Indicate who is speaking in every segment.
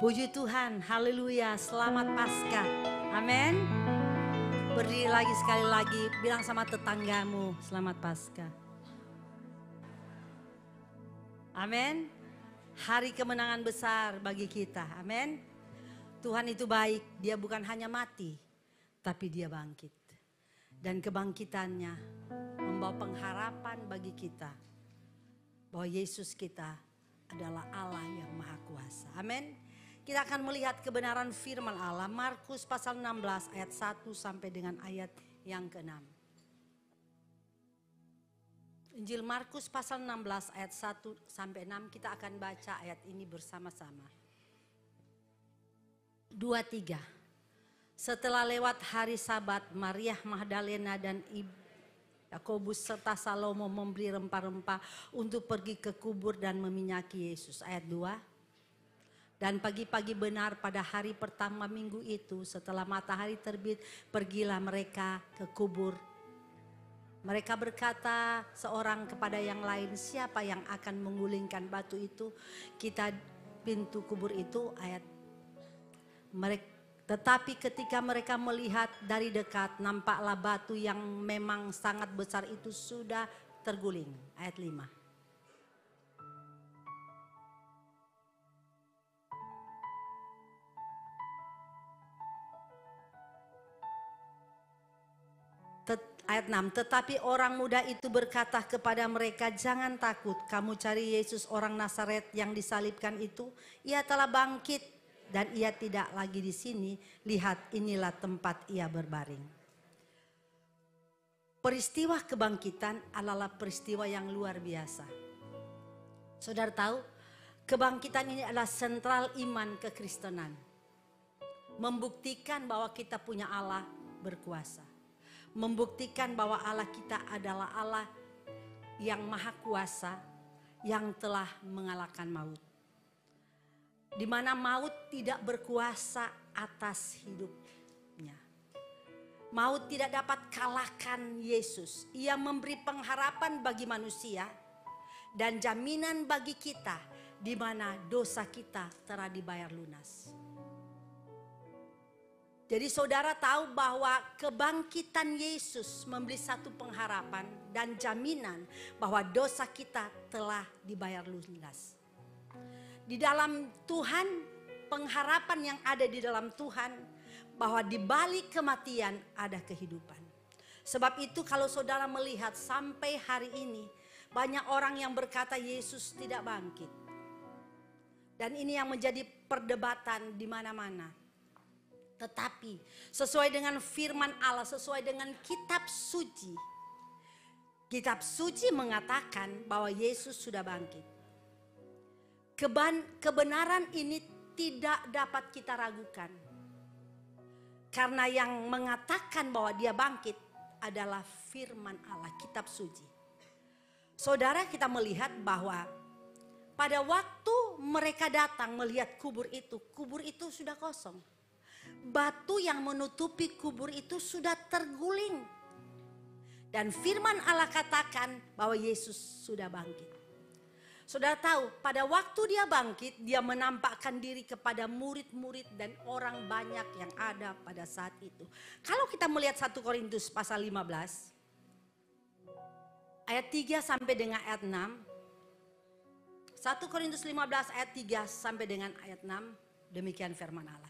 Speaker 1: Puji Tuhan, haleluya, selamat Paskah. Amin. Berdiri lagi sekali lagi, bilang sama tetanggamu, selamat Paskah. Amin. Hari kemenangan besar bagi kita, amin. Tuhan itu baik, dia bukan hanya mati, tapi dia bangkit. Dan kebangkitannya membawa pengharapan bagi kita, bahwa Yesus kita adalah Allah yang Maha Kuasa, amin. Kita akan melihat kebenaran firman Allah, Markus pasal 16 ayat 1 sampai dengan ayat yang ke-6. Injil Markus pasal 16 ayat 1 sampai 6, kita akan baca ayat ini bersama-sama. 2, 3. Setelah lewat hari Sabat, Maria Magdalena dan Yakobus serta Salomo membeli rempah-rempah untuk pergi ke kubur dan meminyaki Yesus. Ayat 2. Dan pagi-pagi benar pada hari pertama minggu itu, setelah matahari terbit, pergilah mereka ke kubur. Mereka berkata seorang kepada yang lain, siapa yang akan menggulingkan batu itu? Kita pintu kubur itu, ayat mereka. Tetapi ketika mereka melihat dari dekat, nampaklah batu yang memang sangat besar itu sudah terguling. Ayat 5. Ayat 6, tetapi orang muda itu berkata kepada mereka, jangan takut, kamu cari Yesus orang Nazaret yang disalibkan itu. Ia telah bangkit dan ia tidak lagi di sini. Lihat, inilah tempat ia berbaring. Peristiwa kebangkitan adalah peristiwa yang luar biasa. Saudara tahu, kebangkitan ini adalah sentral iman kekristenan. Membuktikan bahwa kita punya Allah berkuasa. Membuktikan bahwa Allah kita adalah Allah yang maha kuasa, yang telah mengalahkan maut. Di mana maut tidak berkuasa atas hidupnya. Maut tidak dapat kalahkan Yesus. Ia memberi pengharapan bagi manusia dan jaminan bagi kita, di mana dosa kita telah dibayar lunas. Jadi saudara tahu bahwa kebangkitan Yesus memberi satu pengharapan dan jaminan bahwa dosa kita telah dibayar lunas. Di dalam Tuhan, pengharapan yang ada di dalam Tuhan, bahwa di balik kematian ada kehidupan. Sebab itu kalau saudara melihat sampai hari ini, banyak orang yang berkata Yesus tidak bangkit. Dan ini yang menjadi perdebatan di mana-mana. Tetapi sesuai dengan firman Allah, sesuai dengan kitab suci. Kitab suci mengatakan bahwa Yesus sudah bangkit. Kebenaran ini tidak dapat kita ragukan. Karena yang mengatakan bahwa dia bangkit adalah firman Allah, kitab suci. Saudara, kita melihat bahwa pada waktu mereka datang melihat kubur itu sudah kosong. Batu yang menutupi kubur itu sudah terguling. Dan firman Allah katakan bahwa Yesus sudah bangkit. Saudara tahu, pada waktu dia bangkit, dia menampakkan diri kepada murid-murid dan orang banyak yang ada pada saat itu. Kalau kita melihat 1 Korintus pasal 15, ayat 3 sampai dengan ayat 6. 1 Korintus 15 ayat 3 sampai dengan ayat 6, demikian firman Allah.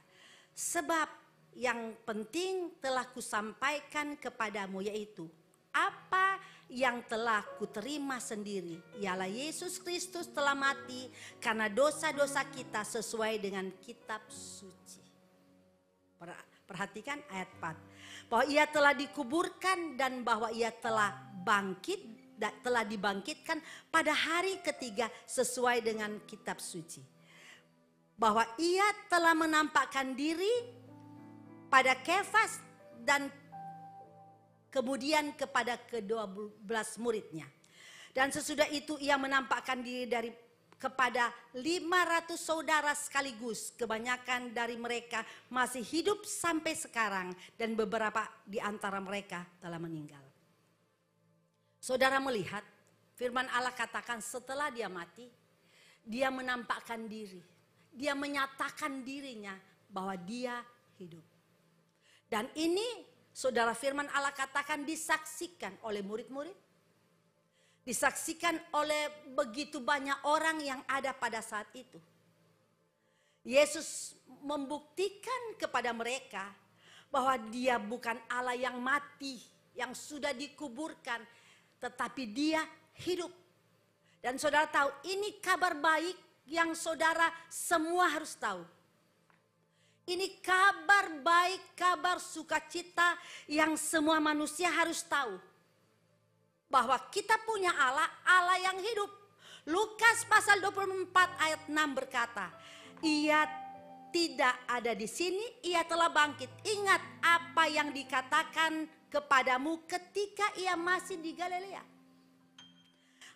Speaker 1: Sebab yang penting telah kusampaikan kepadamu, yaitu apa yang telah kuterima sendiri, ialah Yesus Kristus telah mati karena dosa-dosa kita sesuai dengan kitab suci. Perhatikan ayat 4. Bahwa ia telah dikuburkan dan bahwa ia telah bangkit, telah dibangkitkan pada hari ketiga sesuai dengan kitab suci. Bahwa ia telah menampakkan diri pada Kefas dan kemudian kepada ke-12 muridnya. Dan sesudah itu ia menampakkan diri kepada 500 saudara sekaligus. Kebanyakan dari mereka masih hidup sampai sekarang dan beberapa di antara mereka telah meninggal. Saudara melihat firman Allah katakan setelah dia mati, dia menampakkan diri. dia menyatakan dirinya bahwa dia hidup. Dan ini saudara firman Allah katakan disaksikan oleh murid-murid. Disaksikan oleh begitu banyak orang yang ada pada saat itu. Yesus membuktikan kepada mereka bahwa dia bukan Allah yang mati, yang sudah dikuburkan, tetapi dia hidup. Dan saudara tahu, ini kabar baik yang saudara semua harus tahu. Ini kabar baik, kabar sukacita yang semua manusia harus tahu. Bahwa kita punya Allah, Allah yang hidup. Lukas pasal 24 ayat 6 berkata, ia tidak ada di sini, ia telah bangkit. Ingat apa yang dikatakan kepadamu ketika ia masih di Galilea.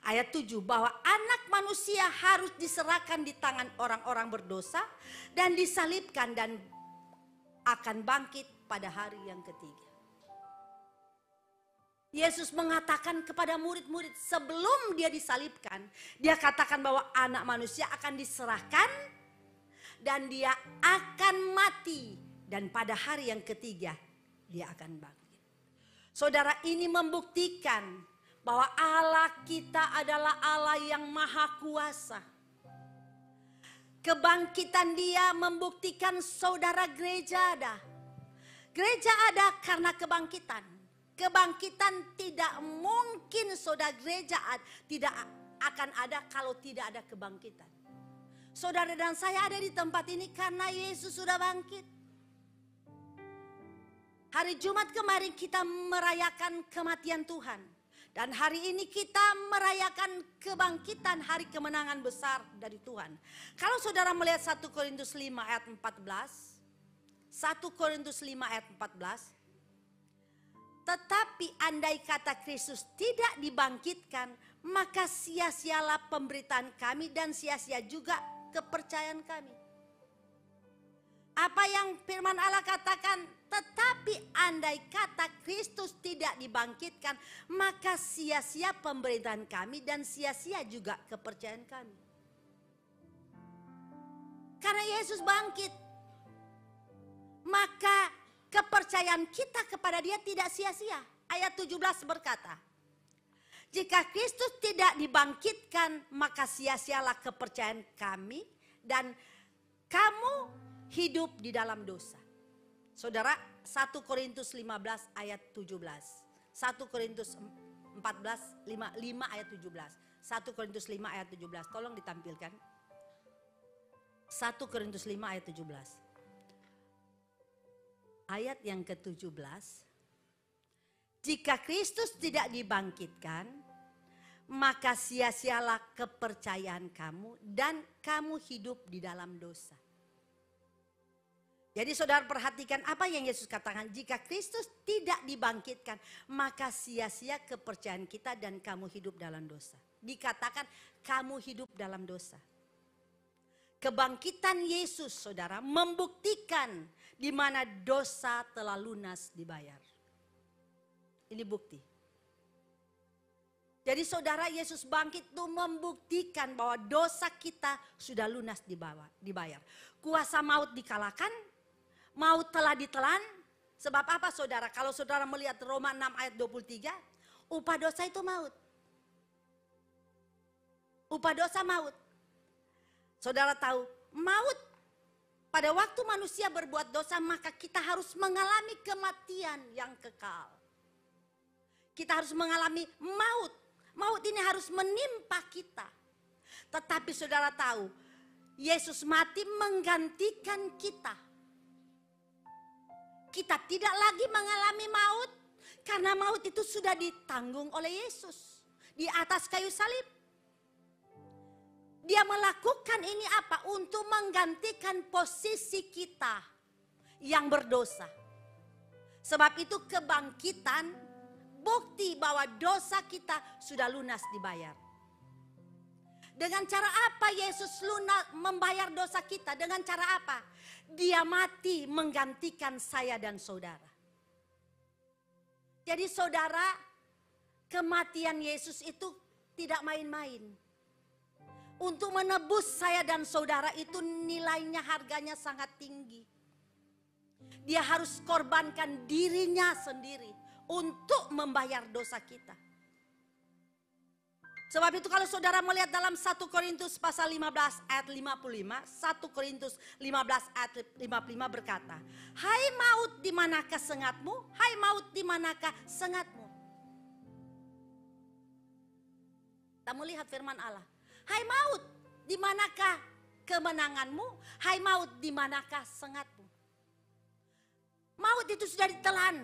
Speaker 1: Ayat 7, bahwa anak manusia harus diserahkan di tangan orang-orang berdosa dan disalibkan dan akan bangkit pada hari yang ketiga. Yesus mengatakan kepada murid-murid sebelum dia disalibkan, dia katakan bahwa anak manusia akan diserahkan dan dia akan mati dan pada hari yang ketiga dia akan bangkit. Saudara, ini membuktikan bahwa Allah kita adalah Allah yang maha kuasa. Kebangkitan dia membuktikan saudara gereja ada. Gereja ada karena kebangkitan. Kebangkitan tidak mungkin saudara gereja tidak akan ada kalau tidak ada kebangkitan. Saudara dan saya ada di tempat ini karena Yesus sudah bangkit. Hari Jumat kemarin kita merayakan kematian Tuhan. Dan hari ini kita merayakan kebangkitan, hari kemenangan besar dari Tuhan. Kalau saudara melihat 1 Korintus 5 ayat 14. 1 Korintus 5 ayat 14. Tetapi andai kata Kristus tidak dibangkitkan, maka sia-sialah pemberitaan kami dan sia-sia juga kepercayaan kami. Apa yang firman Allah katakan, tetapi andai kata Kristus tidak dibangkitkan, maka sia-sia pemberitaan kami dan sia-sia juga kepercayaan kami. Karena Yesus bangkit, maka kepercayaan kita kepada dia tidak sia-sia. Ayat 17 berkata, jika Kristus tidak dibangkitkan, maka sia-sialah kepercayaan kami dan kamu hidup di dalam dosa. Saudara, 1 Korintus 15 ayat 17. 1 Korintus 14 5 ayat 17. 1 Korintus 5 ayat 17. Tolong ditampilkan. 1 Korintus 5 ayat 17. Ayat yang ke-17. Jika Kristus tidak dibangkitkan, maka sia-sialah kepercayaan kamu dan kamu hidup di dalam dosa. Jadi saudara perhatikan apa yang Yesus katakan. Jika Kristus tidak dibangkitkan, maka sia-sia kepercayaan kita dan kamu hidup dalam dosa. Dikatakan kamu hidup dalam dosa. Kebangkitan Yesus saudara membuktikan di mana dosa telah lunas dibayar. Ini bukti. Jadi saudara, Yesus bangkit itu membuktikan bahwa dosa kita sudah lunas dibayar. Kuasa maut dikalahkan, maut telah ditelan. Sebab apa saudara? Kalau saudara melihat Roma 6 ayat 23, upah dosa itu maut. Upah dosa maut. Saudara tahu, maut pada waktu manusia berbuat dosa, maka kita harus mengalami kematian yang kekal. Kita harus mengalami maut. Maut ini harus menimpa kita. Tetapi saudara tahu, Yesus mati menggantikan kita. Kita tidak lagi mengalami maut, karena maut itu sudah ditanggung oleh Yesus di atas kayu salib. Dia melakukan ini apa? Untuk menggantikan posisi kita yang berdosa. Sebab itu kebangkitan bukti bahwa dosa kita sudah lunas dibayar. Dengan cara apa Yesus lunas membayar dosa kita? Dengan cara apa? Dia mati menggantikan saya dan saudara. Jadi saudara, kematian Yesus itu tidak main-main. Untuk menebus saya dan saudara itu nilainya, harganya sangat tinggi. Dia harus korbankan dirinya sendiri untuk membayar dosa kita. Sebab itu kalau saudara melihat dalam 1 Korintus pasal 15 ayat 55, 1 Korintus 15 ayat 55 berkata, "Hai maut, di manakah sengatmu? Hai maut, di manakah sengatmu?" Kita melihat firman Allah. "Hai maut, di manakah kemenanganmu? Hai maut, di manakah sengatmu?" Maut itu sudah ditelan.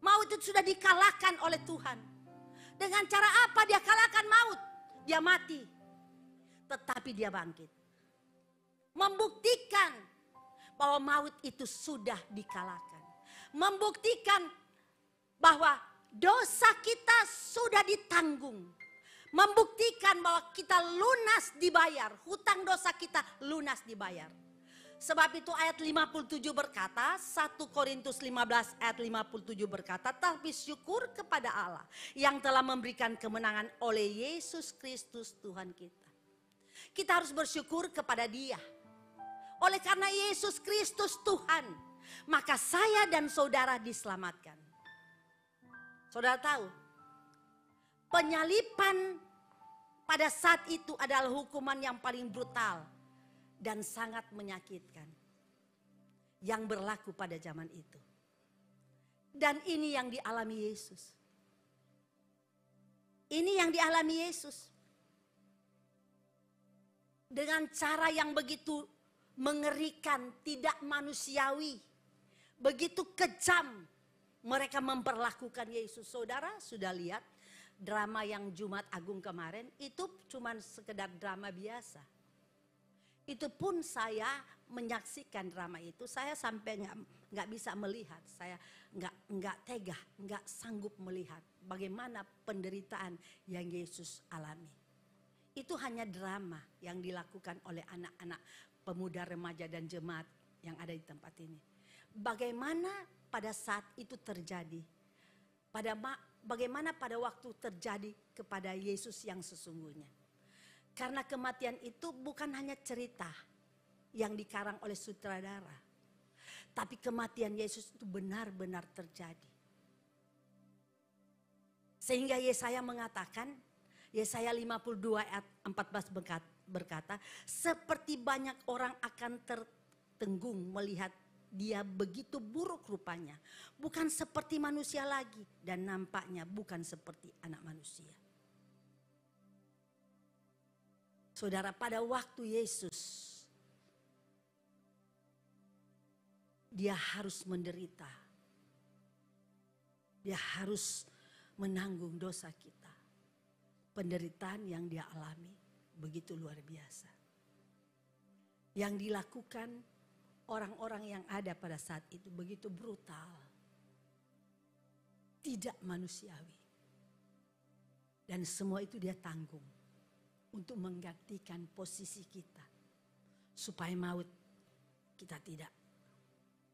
Speaker 1: Maut itu sudah dikalahkan oleh Tuhan. Dengan cara apa dia kalahkan maut? Dia mati. Tetapi dia bangkit. Membuktikan bahwa maut itu sudah dikalahkan. Membuktikan bahwa dosa kita sudah ditanggung. Membuktikan bahwa kita lunas dibayar. Hutang dosa kita lunas dibayar. Sebab itu ayat 57 berkata, 1 Korintus 15 ayat 57 berkata, "Tapi syukur kepada Allah yang telah memberikan kemenangan oleh Yesus Kristus Tuhan kita." Kita harus bersyukur kepada Dia. Oleh karena Yesus Kristus Tuhan, maka saya dan saudara diselamatkan. Saudara tahu, penyaliban pada saat itu adalah hukuman yang paling brutal dan sangat menyakitkan yang berlaku pada zaman itu. Dan ini yang dialami Yesus. Ini yang dialami Yesus. Dengan cara yang begitu mengerikan, tidak manusiawi, begitu kejam mereka memperlakukan Yesus. Saudara sudah lihat drama yang Jumat Agung kemarin, itu cuma sekedar drama biasa. Itu pun saya menyaksikan drama itu, saya sampai nggak bisa melihat, saya nggak tega, nggak sanggup melihat bagaimana penderitaan yang Yesus alami. Itu hanya drama yang dilakukan oleh anak-anak, pemuda, remaja dan jemaat yang ada di tempat ini. Bagaimana pada saat itu terjadi? Bagaimana pada waktu terjadi kepada Yesus yang sesungguhnya? Karena kematian itu bukan hanya cerita yang dikarang oleh sutradara. Tapi kematian Yesus itu benar-benar terjadi. Sehingga Yesaya mengatakan, Yesaya 52 ayat 14 berkata, "Seperti banyak orang akan tertenggung melihat dia begitu buruk rupanya. Bukan seperti manusia lagi dan nampaknya bukan seperti anak manusia." Saudara, pada waktu Yesus, dia harus menderita. Dia harus menanggung dosa kita. Penderitaan yang dia alami begitu luar biasa. Yang dilakukan orang-orang yang ada pada saat itu begitu brutal. Tidak manusiawi. Dan semua itu dia tanggung. Untuk menggantikan posisi kita. Supaya maut kita tidak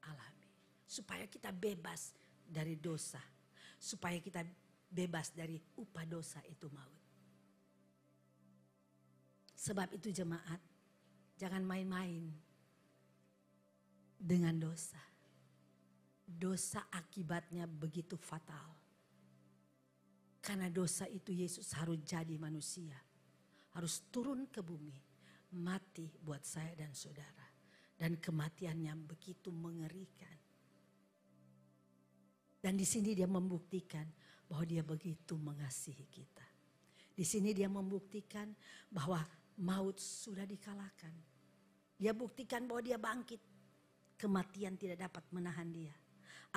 Speaker 1: alami. Supaya kita bebas dari dosa. Supaya kita bebas dari upah dosa itu maut. Sebab itu jemaat, jangan main-main dengan dosa. Dosa akibatnya begitu fatal. Karena dosa itu Yesus harus jadi manusia. Harus turun ke bumi, mati buat saya dan saudara. Dan kematiannya begitu mengerikan. Dan di sini dia membuktikan bahwa dia begitu mengasihi kita. Di sini dia membuktikan bahwa maut sudah dikalahkan. Dia buktikan bahwa dia bangkit. Kematian tidak dapat menahan dia.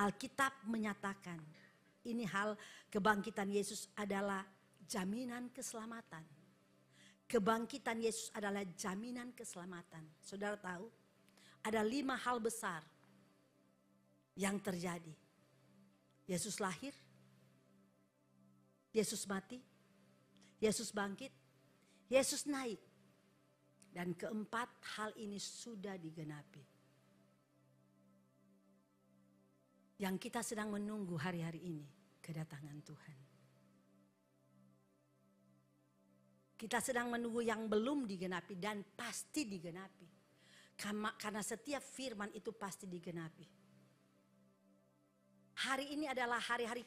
Speaker 1: Alkitab menyatakan, ini hal kebangkitan Yesus adalah jaminan keselamatan. Kebangkitan Yesus adalah jaminan keselamatan. Saudara tahu, ada 5 hal besar yang terjadi. Yesus lahir, Yesus mati, Yesus bangkit, Yesus naik. Dan keempat hal ini sudah digenapi. Yang kita sedang menunggu hari-hari ini, kedatangan Tuhan. Kita sedang menunggu yang belum digenapi dan pasti digenapi. Karena setiap firman itu pasti digenapi. Hari ini adalah hari-hari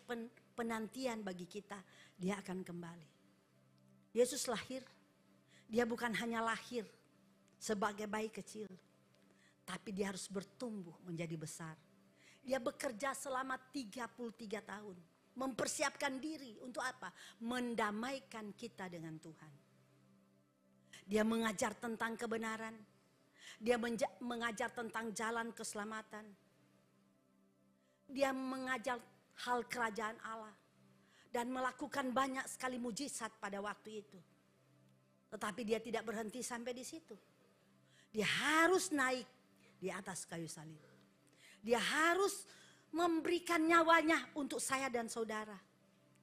Speaker 1: penantian bagi kita. Dia akan kembali. Yesus lahir. Dia bukan hanya lahir sebagai bayi kecil. Tapi dia harus bertumbuh menjadi besar. Dia bekerja selama 33 tahun. Mempersiapkan diri untuk apa? Mendamaikan kita dengan Tuhan. Dia mengajar tentang kebenaran. Dia mengajar tentang jalan keselamatan. Dia mengajar hal kerajaan Allah. Dan melakukan banyak sekali mujizat pada waktu itu. Tetapi dia tidak berhenti sampai di situ. Dia harus naik di atas kayu salib. Dia harus memberikan nyawanya untuk saya dan saudara.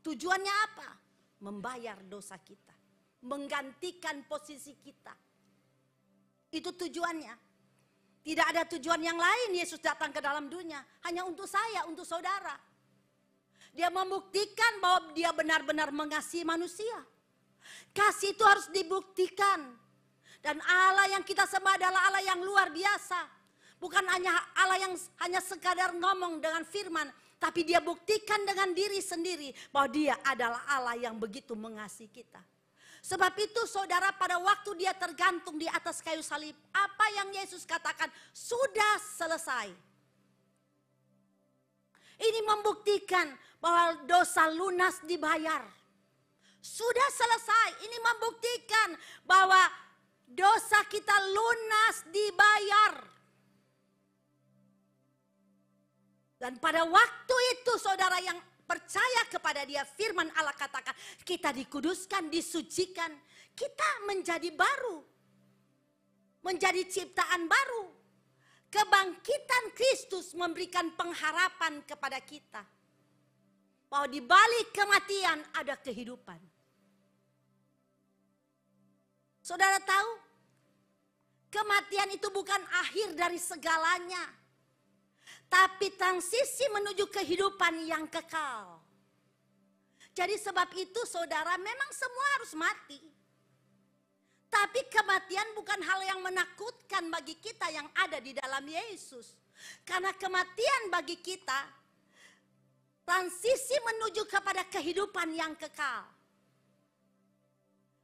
Speaker 1: Tujuannya apa? Membayar dosa kita. Menggantikan posisi kita. Itu tujuannya. Tidak ada tujuan yang lain Yesus datang ke dalam dunia. Hanya untuk saya, untuk saudara. Dia membuktikan bahwa dia benar-benar mengasihi manusia. Kasih itu harus dibuktikan. Dan Allah yang kita sembah adalah Allah yang luar biasa. Bukan hanya Allah yang hanya sekadar ngomong dengan firman. Tapi dia buktikan dengan diri sendiri bahwa dia adalah Allah yang begitu mengasihi kita. Sebab itu saudara, pada waktu dia tergantung di atas kayu salib, apa yang Yesus katakan? Sudah selesai. Ini membuktikan bahwa dosa lunas dibayar. Sudah selesai. Ini membuktikan bahwa dosa kita lunas dibayar. Dan pada waktu itu saudara yang percaya kepada dia, firman Allah katakan kita dikuduskan, disucikan, kita menjadi baru, menjadi ciptaan baru. Kebangkitan Kristus memberikan pengharapan kepada kita bahwa di balik kematian ada kehidupan. Saudara tahu, kematian itu bukan akhir dari segalanya. Tapi transisi menuju kehidupan yang kekal. Jadi sebab itu saudara, memang semua harus mati. Tapi kematian bukan hal yang menakutkan bagi kita yang ada di dalam Yesus. Karena kematian bagi kita, transisi menuju kepada kehidupan yang kekal.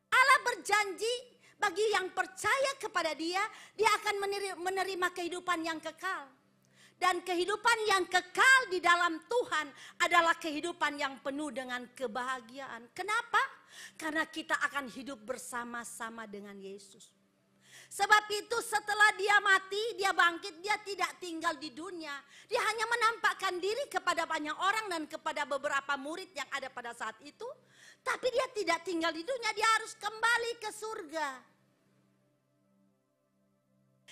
Speaker 1: Allah berjanji bagi yang percaya kepada dia, dia akan menerima kehidupan yang kekal. Dan kehidupan yang kekal di dalam Tuhan adalah kehidupan yang penuh dengan kebahagiaan. Kenapa? Karena kita akan hidup bersama-sama dengan Yesus. Sebab itu setelah dia mati, dia bangkit, dia tidak tinggal di dunia. Dia hanya menampakkan diri kepada banyak orang dan kepada beberapa murid yang ada pada saat itu. Tapi dia tidak tinggal di dunia, dia harus kembali ke surga.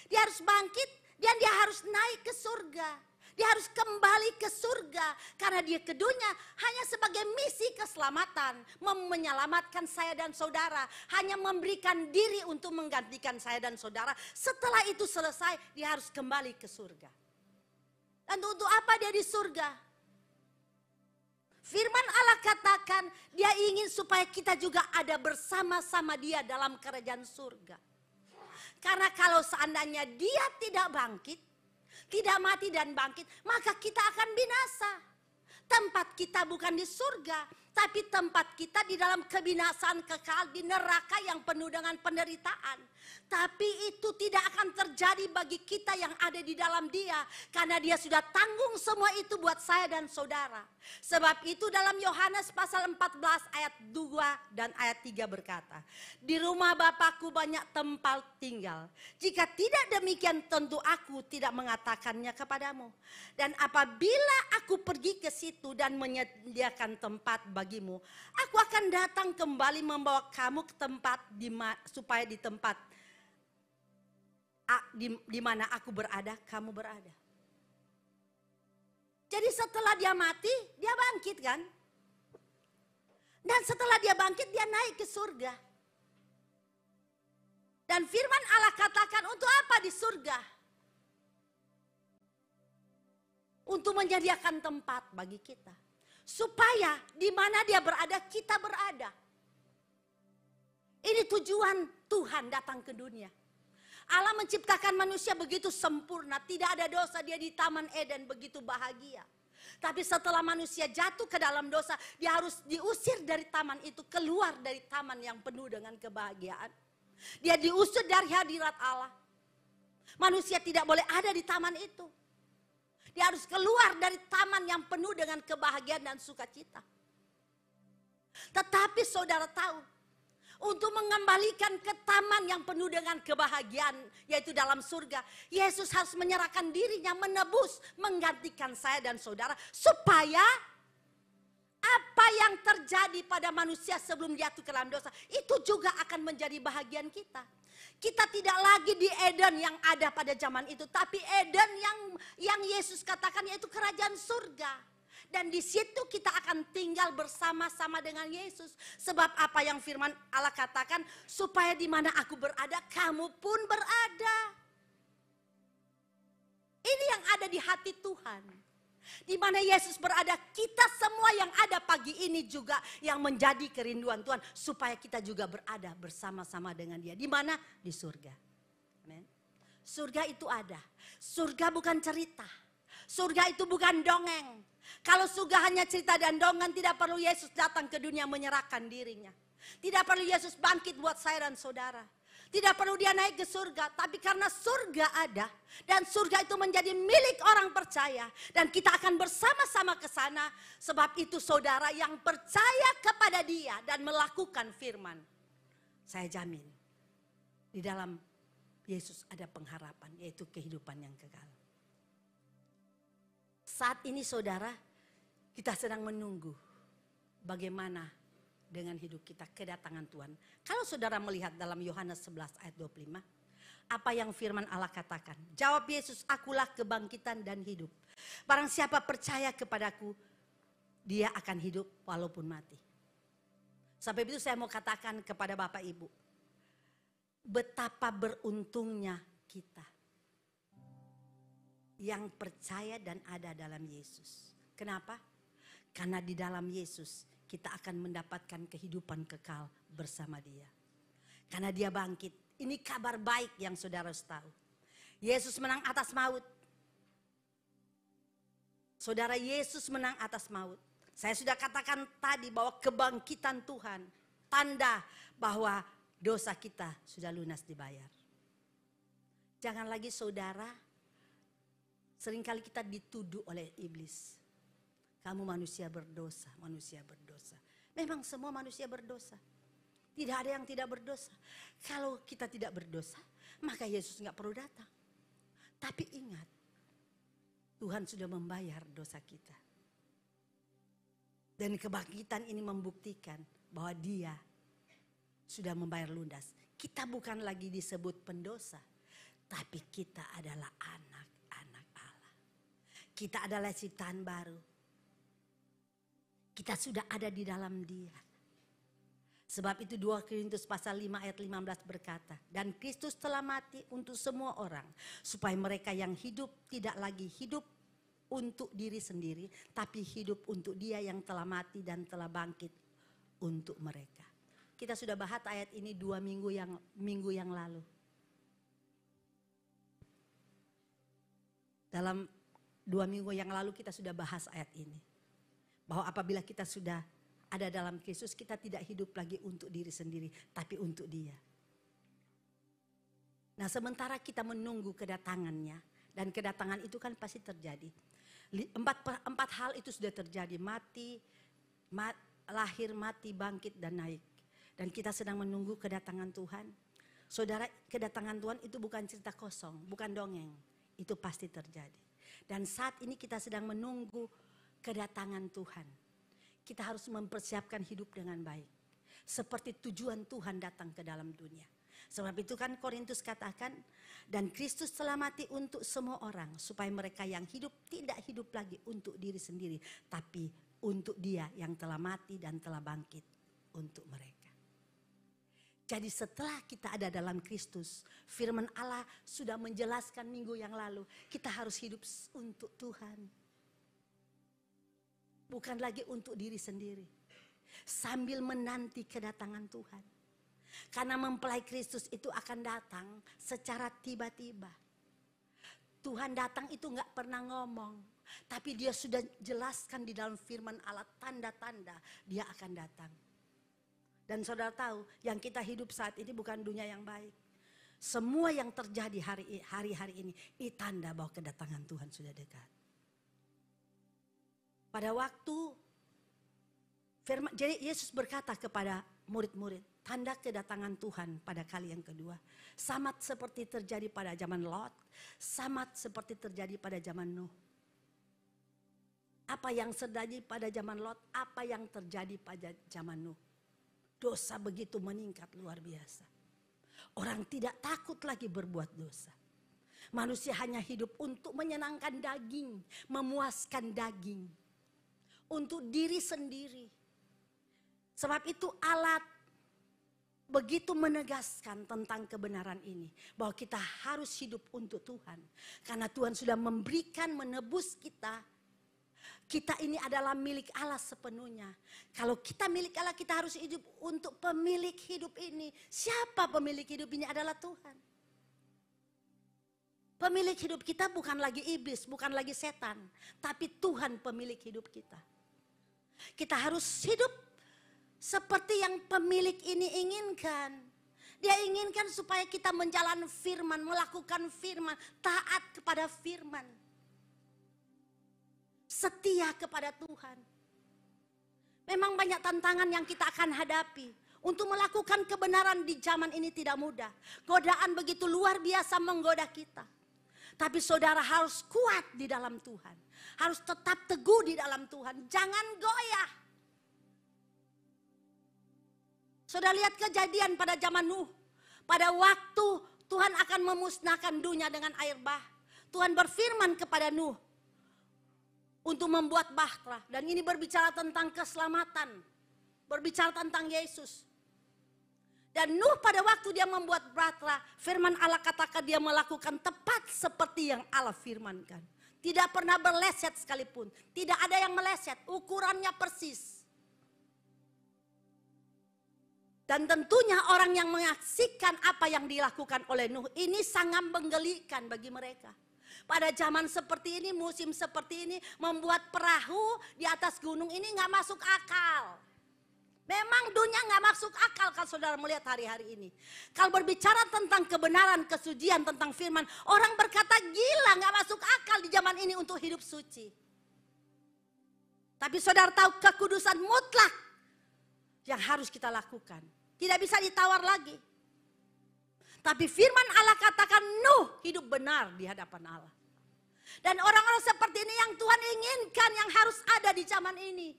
Speaker 1: Dia harus bangkit. Dan dia harus naik ke surga. Dia harus kembali ke surga. Karena dia ke dunia hanya sebagai misi keselamatan. Menyelamatkan saya dan saudara. Hanya memberikan diri untuk menggantikan saya dan saudara. Setelah itu selesai, dia harus kembali ke surga. Dan untuk apa dia di surga? Firman Allah katakan dia ingin supaya kita juga ada bersama-sama dia dalam kerajaan surga. Karena kalau seandainya dia tidak bangkit, tidak mati dan bangkit, maka kita akan binasa. Tempat kita bukan di surga, tapi tempat kita di dalam kebinasaan kekal di neraka yang penuh dengan penderitaan. Tapi itu tidak akan terjadi bagi kita yang ada di dalam dia. Karena dia sudah tanggung semua itu buat saya dan saudara. Sebab itu dalam Yohanes pasal 14 ayat 2 dan ayat 3 berkata, di rumah Bapakku banyak tempat tinggal. Jika tidak demikian tentu aku tidak mengatakannya kepadamu. Dan apabila aku pergi ke situ dan menyediakan tempat bagimu, aku akan datang kembali membawa kamu ke tempat supaya di tempat di mana aku berada, kamu berada. Jadi setelah dia mati, dia bangkit kan? Dan setelah dia bangkit, dia naik ke surga. Dan firman Allah katakan untuk apa di surga? Untuk menyediakan tempat bagi kita. Supaya di mana dia berada, kita berada. Ini tujuan Tuhan datang ke dunia. Allah menciptakan manusia begitu sempurna, tidak ada dosa, dia di Taman Eden begitu bahagia. Tapi setelah manusia jatuh ke dalam dosa, dia harus diusir dari taman itu, keluar dari taman yang penuh dengan kebahagiaan. Dia diusir dari hadirat Allah. Manusia tidak boleh ada di taman itu. Dia harus keluar dari taman yang penuh dengan kebahagiaan dan sukacita. Tetapi saudara tahu, untuk mengembalikan ke taman yang penuh dengan kebahagiaan, yaitu dalam surga, Yesus harus menyerahkan dirinya, menebus, menggantikan saya dan saudara, supaya apa yang terjadi pada manusia sebelum jatuh ke dalam dosa, itu juga akan menjadi bahagian kita. Kita tidak lagi di Eden yang ada pada zaman itu, tapi Eden yang Yesus katakan yaitu kerajaan surga. Dan di situ kita akan tinggal bersama-sama dengan Yesus. Sebab apa yang firman Allah katakan, supaya di mana aku berada, kamu pun berada. Ini yang ada di hati Tuhan. Di mana Yesus berada, kita semua yang ada pagi ini juga yang menjadi kerinduan Tuhan. Supaya kita juga berada bersama-sama dengan Dia. Di mana? Di surga. Amen. Surga itu ada. Surga bukan cerita. Surga itu bukan dongeng. Kalau surga hanya cerita dan dongeng, tidak perlu Yesus datang ke dunia menyerahkan dirinya. Tidak perlu Yesus bangkit buat saya dan saudara. Tidak perlu dia naik ke surga. Tapi karena surga ada, dan surga itu menjadi milik orang percaya, dan kita akan bersama-sama ke sana. Sebab itu saudara yang percaya kepada Dia dan melakukan firman, saya jamin di dalam Yesus ada pengharapan, yaitu kehidupan yang kekal. Saat ini saudara, kita sedang menunggu bagaimana dengan hidup kita kedatangan Tuhan. Kalau saudara melihat dalam Yohanes 11 ayat 25, apa yang firman Allah katakan? Jawab Yesus, akulah kebangkitan dan hidup. Barang siapa percaya kepadaku, dia akan hidup walaupun mati. Sampai itu saya mau katakan kepada Bapak Ibu, betapa beruntungnya kita yang percaya dan ada dalam Yesus. Kenapa? Karena di dalam Yesus kita akan mendapatkan kehidupan kekal bersama Dia. Karena Dia bangkit. Ini kabar baik yang saudara harus tahu. Yesus menang atas maut. Saudara, Yesus menang atas maut. Saya sudah katakan tadi bahwa kebangkitan Tuhan tanda bahwa dosa kita sudah lunas dibayar. Jangan lagi saudara, seringkali kita dituduh oleh iblis. Kamu manusia berdosa, manusia berdosa. Memang semua manusia berdosa. Tidak ada yang tidak berdosa. Kalau kita tidak berdosa, maka Yesus nggak perlu datang. Tapi ingat, Tuhan sudah membayar dosa kita. Dan kebangkitan ini membuktikan bahwa Dia sudah membayar lunas. Kita bukan lagi disebut pendosa, tapi kita adalah anak-anak Allah. Kita adalah ciptaan baru. Kita sudah ada di dalam Dia. Sebab itu 2 Korintus pasal 5 ayat 15 berkata, dan Kristus telah mati untuk semua orang, supaya mereka yang hidup tidak lagi hidup untuk diri sendiri, tapi hidup untuk Dia yang telah mati dan telah bangkit untuk mereka. Kita sudah bahas ayat ini 2 minggu yang lalu. Dalam 2 minggu yang lalu kita sudah bahas ayat ini. Bahwa apabila kita sudah ada dalam Kristus, kita tidak hidup lagi untuk diri sendiri, tapi untuk Dia. Nah, sementara kita menunggu kedatangannya, dan kedatangan itu kan pasti terjadi. Empat hal itu sudah terjadi, lahir, mati, bangkit, dan naik. Dan kita sedang menunggu kedatangan Tuhan. Saudara, kedatangan Tuhan itu bukan cerita kosong, bukan dongeng. Itu pasti terjadi. Dan saat ini kita sedang menunggu kedatangan Tuhan. Kita harus mempersiapkan hidup dengan baik. Seperti tujuan Tuhan datang ke dalam dunia. Sebab itu kan Korintus katakan, dan Kristus telah mati untuk semua orang, supaya mereka yang hidup tidak hidup lagi untuk diri sendiri, tapi untuk Dia yang telah mati dan telah bangkit untuk mereka. Jadi setelah kita ada dalam Kristus, firman Allah sudah menjelaskan minggu yang lalu, kita harus hidup untuk Tuhan. Bukan lagi untuk diri sendiri. Sambil menanti kedatangan Tuhan. Karena mempelai Kristus itu akan datang secara tiba-tiba. Tuhan datang itu gak pernah ngomong. Tapi dia sudah jelaskan di dalam firman Allah tanda-tanda dia akan datang. Dan saudara tahu yang kita hidup saat ini bukan dunia yang baik. Semua yang terjadi hari-hari ini tanda bahwa kedatangan Tuhan sudah dekat. Pada waktu jadi Yesus berkata kepada murid-murid, tanda kedatangan Tuhan pada kali yang kedua. Sama seperti terjadi pada zaman Lot, sama seperti terjadi pada zaman Nuh. Apa yang terjadi pada zaman Lot, apa yang terjadi pada zaman Nuh. Dosa begitu meningkat luar biasa. Orang tidak takut lagi berbuat dosa. Manusia hanya hidup untuk menyenangkan daging, memuaskan daging. Untuk diri sendiri. Sebab itu Allah begitu menegaskan tentang kebenaran ini. Bahwa kita harus hidup untuk Tuhan. Karena Tuhan sudah memberikan, menebus kita. Kita ini adalah milik Allah sepenuhnya. Kalau kita milik Allah, kita harus hidup untuk pemilik hidup ini. Siapa pemilik hidup ini? Adalah Tuhan. Pemilik hidup kita bukan lagi iblis, bukan lagi setan. Tapi Tuhan pemilik hidup kita. Kita harus hidup seperti yang pemilik ini inginkan. Dia inginkan supaya kita menjalankan firman, melakukan firman, taat kepada firman. Setia kepada Tuhan. Memang banyak tantangan yang kita akan hadapi. Untuk melakukan kebenaran di zaman ini tidak mudah. Godaan begitu luar biasa menggoda kita. Tapi saudara harus kuat di dalam Tuhan. Harus tetap teguh di dalam Tuhan. Jangan goyah. Saudara lihat kejadian pada zaman Nuh. Pada waktu Tuhan akan memusnahkan dunia dengan air bah. Tuhan berfirman kepada Nuh. Untuk membuat bahtera. Dan ini berbicara tentang keselamatan. Berbicara tentang Yesus. Dan Nuh pada waktu dia membuat bahtera. Firman Allah katakan dia melakukan tepat seperti yang Allah firmankan. Tidak pernah berleset sekalipun. Tidak ada yang meleset. Ukurannya persis. Dan tentunya orang yang menyaksikan apa yang dilakukan oleh Nuh. Ini sangat menggelikan bagi mereka. Pada zaman seperti ini, musim seperti ini, membuat perahu di atas gunung ini gak masuk akal. Memang dunia gak masuk akal kalau saudara melihat hari-hari ini. Kalau berbicara tentang kebenaran, kesucian, tentang firman, orang berkata gila gak masuk akal di zaman ini untuk hidup suci. Tapi saudara tahu kekudusan mutlak yang harus kita lakukan. Tidak bisa ditawar lagi. Tapi firman Allah katakan Nuh hidup benar di hadapan Allah. Dan orang-orang seperti ini yang Tuhan inginkan yang harus ada di zaman ini.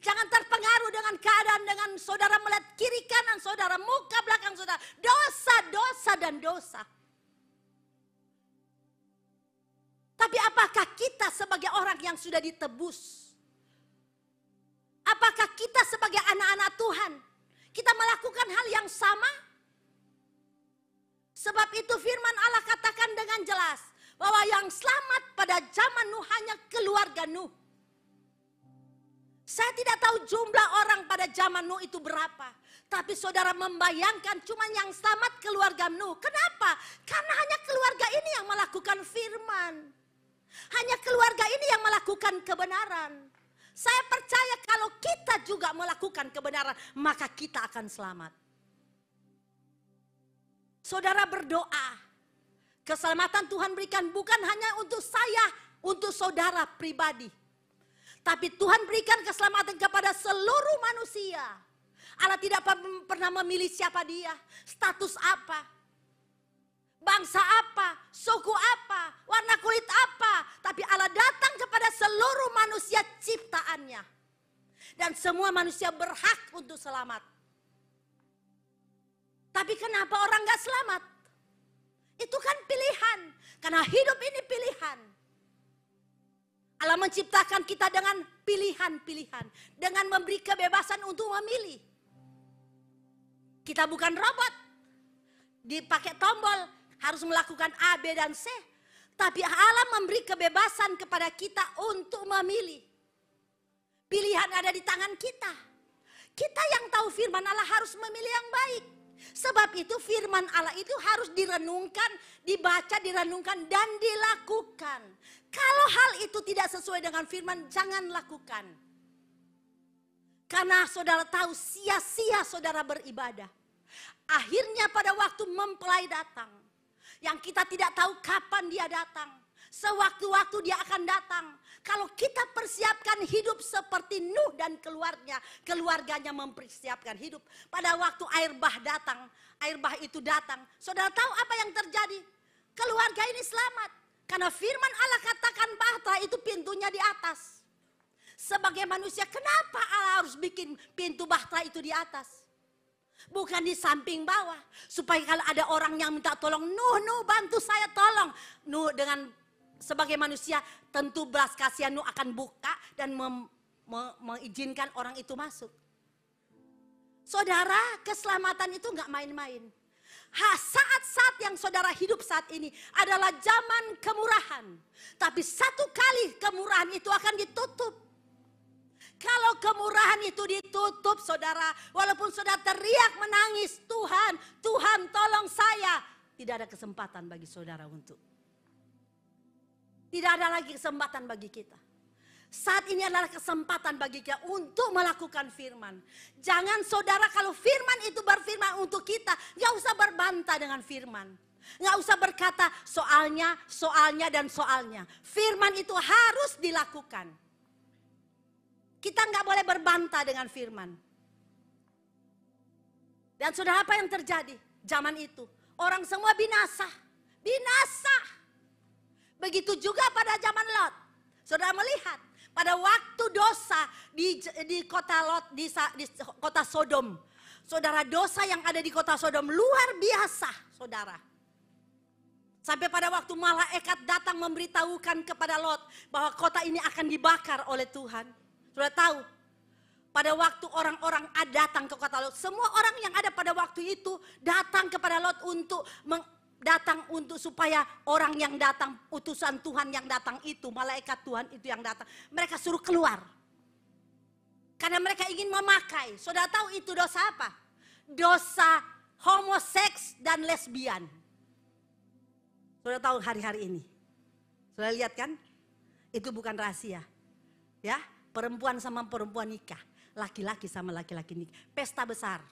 Speaker 1: Jangan terpengaruh dengan keadaan, dengan saudara melihat kiri kanan saudara, muka belakang saudara. Dosa, dosa dan dosa. Tapi apakah kita sebagai orang yang sudah ditebus? Apakah kita sebagai anak-anak Tuhan, kita melakukan hal yang sama? Sebab itu firman Allah katakan dengan jelas bahwa yang selamat pada zaman Nuh hanya keluarga Nuh. Saya tidak tahu jumlah orang pada zaman Nuh itu berapa. Tapi saudara membayangkan cuma yang selamat keluarga Nuh. Kenapa? Karena hanya keluarga ini yang melakukan firman. Hanya keluarga ini yang melakukan kebenaran. Saya percaya kalau kita juga melakukan kebenaran, maka kita akan selamat. Saudara berdoa, keselamatan Tuhan berikan bukan hanya untuk saya, untuk saudara pribadi. Tapi Tuhan berikan keselamatan kepada seluruh manusia. Allah tidak pernah memilih siapa dia, status apa, bangsa apa, suku apa, warna kulit apa. Tapi Allah datang kepada seluruh manusia ciptaannya. Dan semua manusia berhak untuk selamat. Tapi kenapa orang gak selamat? Itu kan pilihan. Karena hidup ini pilihan. Allah menciptakan kita dengan pilihan-pilihan. Dengan memberi kebebasan untuk memilih. Kita bukan robot. Dipakai tombol harus melakukan A, B, dan C. Tapi Allah memberi kebebasan kepada kita untuk memilih. Pilihan ada di tangan kita. Kita yang tahu firman Allah harus memilih yang baik. Sebab itu firman Allah itu harus direnungkan, dibaca, direnungkan dan dilakukan. Kalau hal itu tidak sesuai dengan firman, jangan lakukan. Karena saudara tahu sia-sia saudara beribadah. Akhirnya pada waktu mempelai datang, yang kita tidak tahu kapan dia datang. Sewaktu-waktu dia akan datang. Kalau kita persiapkan hidup seperti Nuh dan keluarganya mempersiapkan hidup. Pada waktu air bah datang, air bah itu datang. Saudara tahu apa yang terjadi? Keluarga ini selamat. Karena firman Allah katakan bahtera itu pintunya di atas. Sebagai manusia, kenapa Allah harus bikin pintu bahtera itu di atas? Bukan di samping bawah. Supaya kalau ada orang yang minta tolong, Nuh bantu saya tolong. Nuh dengan sebagai manusia tentu belas kasihan Nuh akan buka dan mengizinkan orang itu masuk. Saudara, keselamatan itu gak main-main. Saat-saat yang saudara hidup saat ini adalah zaman kemurahan. Tapi satu kali kemurahan itu akan ditutup. Kalau kemurahan itu ditutup saudara, walaupun saudara teriak menangis, Tuhan, Tuhan tolong saya. Tidak ada kesempatan bagi saudara untuk. Tidak ada lagi kesempatan bagi kita. Saat ini adalah kesempatan bagi kita untuk melakukan firman. Jangan saudara kalau firman itu berfirman untuk kita, gak usah berbantah dengan firman. Gak usah berkata soalnya dan soalnya. Firman itu harus dilakukan. Kita nggak boleh berbantah dengan firman. Dan saudara apa yang terjadi? Zaman itu orang semua binasa. Binasa. Begitu juga pada zaman Lot. Saudara melihat pada waktu dosa di kota Lot, di kota Sodom. Saudara, dosa yang ada di kota Sodom luar biasa, saudara. Sampai pada waktu malaikat datang memberitahukan kepada Lot bahwa kota ini akan dibakar oleh Tuhan. Sudah tahu, pada waktu orang-orang datang ke kota Lot, semua orang yang ada pada waktu itu datang kepada Lot untuk supaya orang yang datang, utusan Tuhan yang datang itu, malaikat Tuhan itu yang datang, mereka suruh keluar. Karena mereka ingin memakai. Saudara tahu itu dosa apa? Dosa homoseks dan lesbian. Saudara tahu hari-hari ini. Saudara lihat kan? Itu bukan rahasia. Ya. Perempuan sama perempuan nikah, laki-laki sama laki-laki nikah, pesta besar.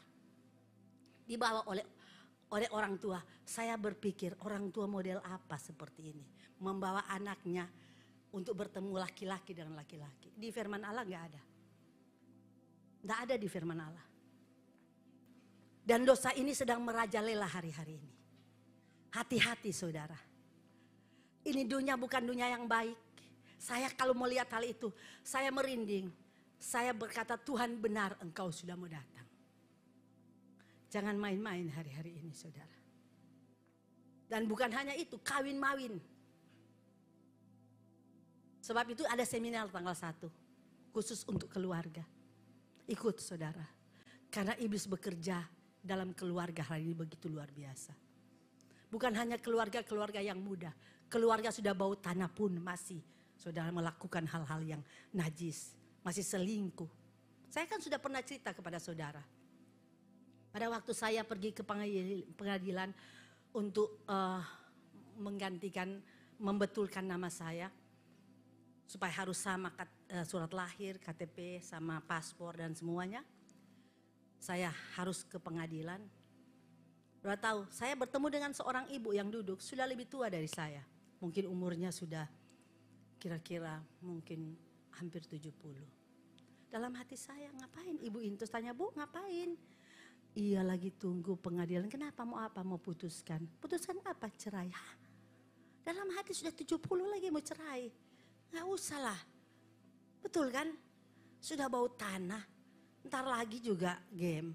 Speaker 1: Dibawa oleh orang tua. Saya berpikir orang tua model apa seperti ini. Membawa anaknya untuk bertemu laki-laki dengan laki-laki. Di firman Allah gak ada. Gak ada di firman Allah. Dan dosa ini sedang merajalela hari-hari ini. Hati-hati saudara. Ini dunia bukan dunia yang baik. Saya kalau melihat hal itu, saya merinding. Saya berkata, Tuhan benar engkau sudah mau datang. Jangan main-main hari-hari ini saudara. Dan bukan hanya itu, kawin-mawin. Sebab itu ada seminar tanggal 1. Khusus untuk keluarga. Ikut saudara. Karena iblis bekerja dalam keluarga hari ini begitu luar biasa. Bukan hanya keluarga-keluarga yang muda. Keluarga sudah bau tanah pun masih. Saudara melakukan hal-hal yang najis, masih selingkuh. Saya kan sudah pernah cerita kepada saudara. Pada waktu saya pergi ke pengadilan untuk membetulkan nama saya. Supaya harus sama surat lahir, KTP, sama paspor dan semuanya. Saya harus ke pengadilan. Sudah tahu, saya bertemu dengan seorang ibu yang duduk, sudah lebih tua dari saya. Mungkin umurnya sudah kira-kira mungkin hampir 70. Dalam hati saya, ngapain ibu itu? Tanya, Bu ngapain? Iya lagi tunggu pengadilan. Kenapa mau apa? Mau putuskan. Putuskan apa? Cerai. Hah? Dalam hati sudah 70 lagi mau cerai. Gak usah lah. Betul kan? Sudah bau tanah. Ntar lagi juga game.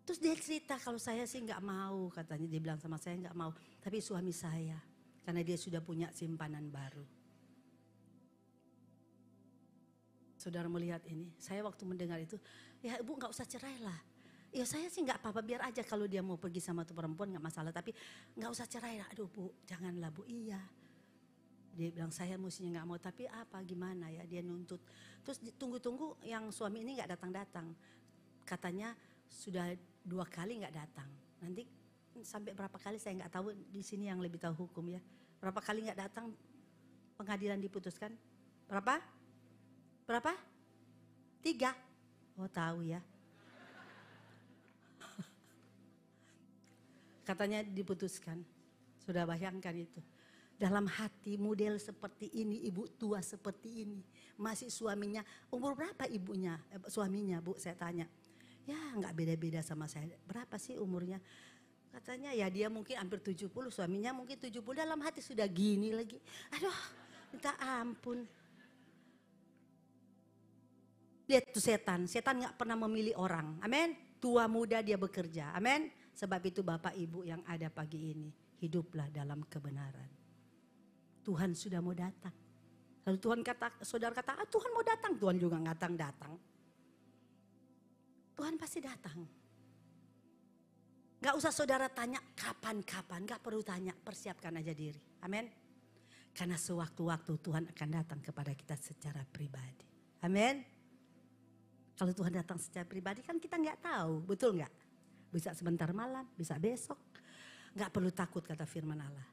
Speaker 1: Terus dia cerita kalau saya sih gak mau, katanya dia bilang sama saya gak mau. Tapi suami saya, karena dia sudah punya simpanan baru. Saudara melihat ini, saya waktu mendengar itu, ya ibu gak usah cerai lah. Ya saya sih gak apa-apa, biar aja kalau dia mau pergi sama tuh perempuan gak masalah. Tapi gak usah cerai lah, aduh Bu janganlah Bu, iya. Dia bilang saya mestinya gak mau, tapi apa gimana ya, dia nuntut. Terus tunggu-tunggu yang suami ini gak datang-datang. katanya sudah 2 kali nggak datang. Nanti sampai berapa kali saya nggak tahu, di sini yang lebih tahu hukum ya. Berapa kali nggak datang pengadilan diputuskan? Berapa? Berapa? 3. Oh tahu ya. Katanya diputuskan. Sudah bayangkan itu. Dalam hati model seperti ini, ibu tua seperti ini. Masih suaminya, umur berapa ibunya, suaminya Bu, saya tanya. Ya nggak beda-beda sama saya. Berapa sih umurnya? Katanya ya dia mungkin hampir 70, suaminya mungkin 70. Dalam hati sudah gini lagi. Aduh, minta ampun. Lihat tuh setan nggak pernah memilih orang. Amin. Tua muda dia bekerja. Amin. Sebab itu Bapak Ibu yang ada pagi ini, hiduplah dalam kebenaran. Tuhan sudah mau datang. Lalu Tuhan saudara kata, Tuhan mau datang. Tuhan juga datang. Tuhan pasti datang. Gak usah saudara tanya kapan-kapan. Gak perlu tanya, persiapkan aja diri. Amin. Karena sewaktu-waktu Tuhan akan datang kepada kita secara pribadi. Amin. Kalau Tuhan datang secara pribadi kan kita gak tahu. Betul gak? Bisa sebentar malam, bisa besok. Gak perlu takut kata firman Allah.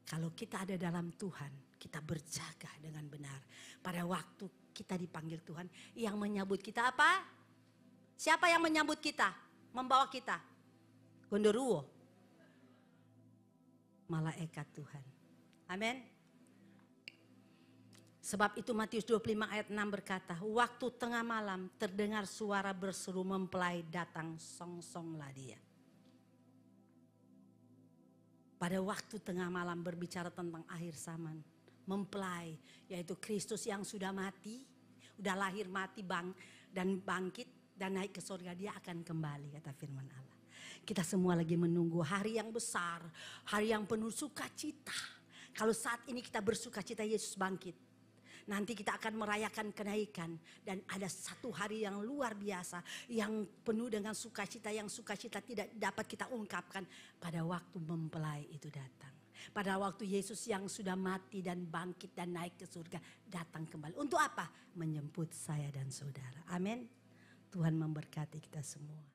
Speaker 1: Kalau kita ada dalam Tuhan, kita berjaga dengan benar. Pada waktu kita dipanggil Tuhan, yang menyambut kita apa? Siapa yang menyambut kita? Membawa kita? Gondoruo. Malaikat Tuhan. Amin. Sebab itu Matius 25 ayat 6 berkata, waktu tengah malam terdengar suara berseru mempelai datang, song-songlah dia. Pada waktu tengah malam berbicara tentang akhir zaman. Mempelai, yaitu Kristus yang sudah mati, udah lahir mati dan bangkit dan naik ke surga, dia akan kembali kata firman Allah. Kita semua lagi menunggu hari yang besar, hari yang penuh sukacita. Kalau saat ini kita bersukacita Yesus bangkit, nanti kita akan merayakan kenaikan. Dan ada satu hari yang luar biasa, yang penuh dengan sukacita, yang sukacita tidak dapat kita ungkapkan. Pada waktu mempelai itu datang. Pada waktu Yesus yang sudah mati dan bangkit dan naik ke surga datang kembali. Untuk apa? Menjemput saya dan saudara. Amin. Tuhan memberkati kita semua.